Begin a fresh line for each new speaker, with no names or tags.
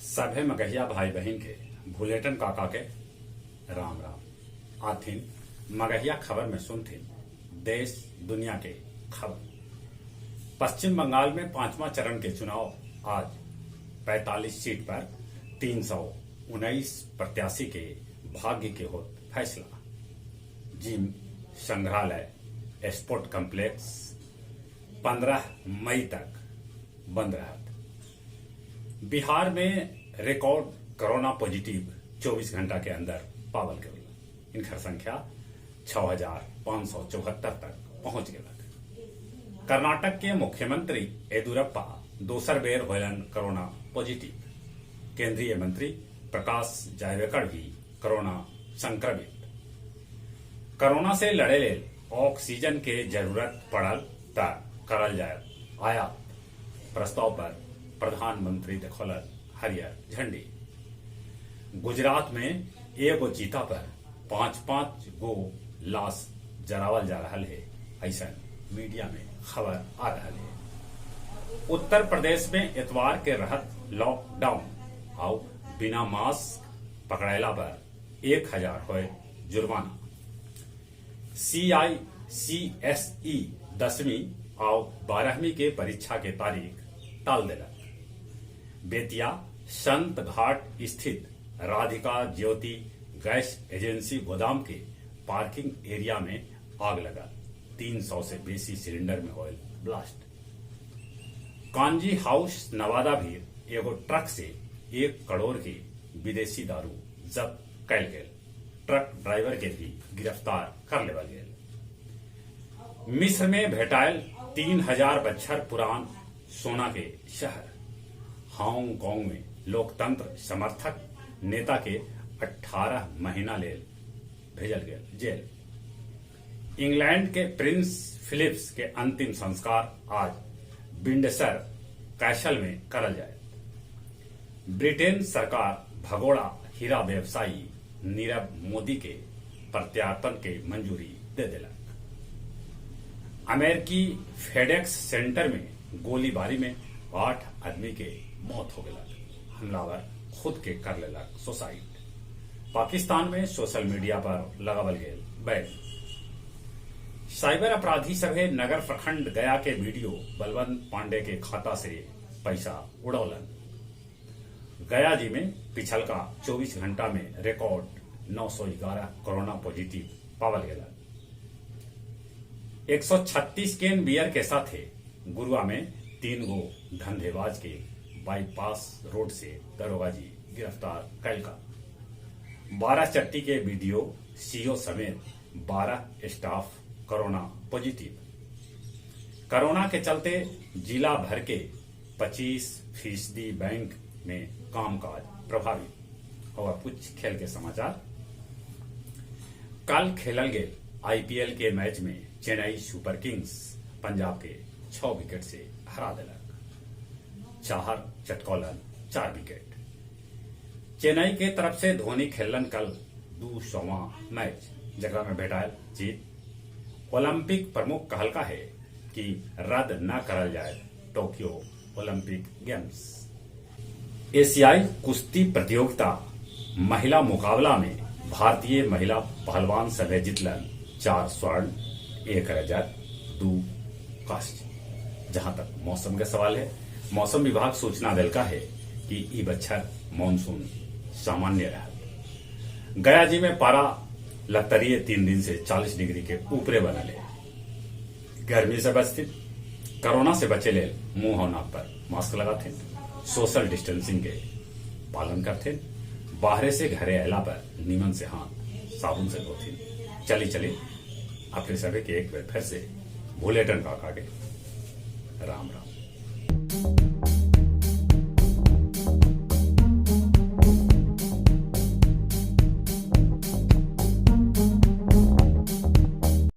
सभे मगहिया भाई बहन के भुलेटन काका के राम राम। आथिन मगहिया खबर में सुनथिन देश दुनिया के खबर। पश्चिम बंगाल में 5वां चरण के चुनाव आज 45 सीट पर 319 प्रत्याशी के भाग्य के होत फैसला। जिम, संग्रहालय, स्पोर्ट कॉम्प्लेक्स 15 मई तक बंद रहत। बिहार में रिकॉर्ड कोरोना पॉजिटिव 24 घंटा के अंदर पावल गई। इनकर संख्या 6,574 तक पहुंच गई। कर्नाटक के मुख्यमंत्री येदुरप्पा दोसर बेर होलन कोरोना पॉजिटिव। केंद्रीय मंत्री प्रकाश जावड़ेकर भी कोरोना संक्रमित। कोरोना से लड़े लेल ऑक्सीजन के जरूरत पड़ल त करल जाए आयात प्रस्ताव पर प्रधानमंत्री देखौलन हरियर झंडी। गुजरात में एगो चीता पर 5-5 गो लाश जरावल जा रहा है, ऐसा मीडिया में खबर आ रहा है। उत्तर प्रदेश में इतवार के रहत लॉकडाउन और बिना मास्क पकड़ैला पर 1000 होए जुर्माना। CICSE 10वीं और 12वीं के परीक्षा के तारीख टाल दिलक। बेतिया संत घाट स्थित राधिका ज्योति गैस एजेंसी गोदाम के पार्किंग एरिया में आग लगा। 300 से बेसी सिलेंडर में ऑयल ब्लास्ट। कांजी हाउस नवादा भी एगो ट्रक से 1 करोड़ के विदेशी दारू जब्त कैल गेल। ट्रक ड्राइवर के भी गिरफ्तार कर लेवल गेल। मिस्र में भेटायल 3000 बछर पुरान सोना के शहर। हांगकांग में लोकतंत्र समर्थक नेता के 18 महीना लेल भेजल गेल जेल। इंग्लैंड के प्रिंस फिलिप्स के अंतिम संस्कार आज विंडसर कैसल में करल जाए। ब्रिटेन सरकार भगोड़ा हीरा व्यवसायी नीरव मोदी के प्रत्यार्पण के मंजूरी दे दिलक। अमेरिकी फेडेक्स सेंटर में गोलीबारी में 8 आदमी के मौत हो गया। हमलावर खुद के कर लेलक सुसाइड। पाकिस्तान में सोशल मीडिया पर लगावल गेल बैन। साइबर अपराधी सभे नगर प्रखंड गया के वीडियो बलवंत पांडे के खाता से पैसा उड़ौलन। गया जी में पिछलका 24 घंटा में रिकॉर्ड 911 कोरोना पॉजिटिव पावल गेला। 136 केन बियर के साथ गुरुआ में 3 गो धंधेबाज के बाईपास रोड से दरोगा जी गिरफ्तार कैलका। 12 चट्टी के वीडियो सीओ समेत 12 स्टाफ कोरोना पॉजिटिव। कोरोना के चलते जिला भर के 25% बैंक में कामकाज प्रभावित। और कुछ खेल के समाचार। कल खेलल गए IPL के मैच में चेन्नई सुपर किंग्स पंजाब के 6 विकेट से हरा दिलक। चाहर चटकौलन 4 विकेट। चेन्नई के तरफ से धोनी खेलन कल 200वां मैच, जगह में भेटायल जीत। ओलंपिक प्रमुख कहलका है कि रद्द न करल जाए टोक्यो ओलंपिक गेम्स। एशियाई कुश्ती प्रतियोगिता महिला मुकाबला में भारतीय महिला पहलवान सभे जीतलन 4 स्वर्ण 1 रजत 2 कांस्य। जहां तक मौसम का सवाल है, मौसम विभाग सूचना दिलका है कि ई बच्छर मानसून सामान्य रहा। गया जी में पारा लतरिये 3 दिन से 40 डिग्री के ऊपरे बनल है। गर्मी से बचते, कोरोना से बचे ले मुंह और नाक पर मास्क लगाते, सोशल डिस्टेंसिंग के पालन करते, बाहरे से घरे अला पर नीमन से हाथ साबुन से धोते। चली अपने सभी के एक बार फिर से भुलेटन काका के राम राम।